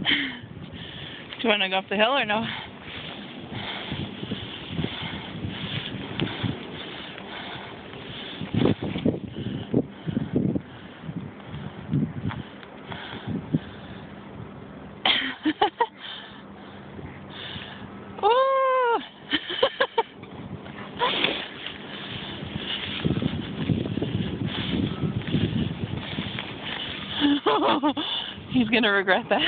Do you want to go up the hill or no? Ooh. He's gonna regret that.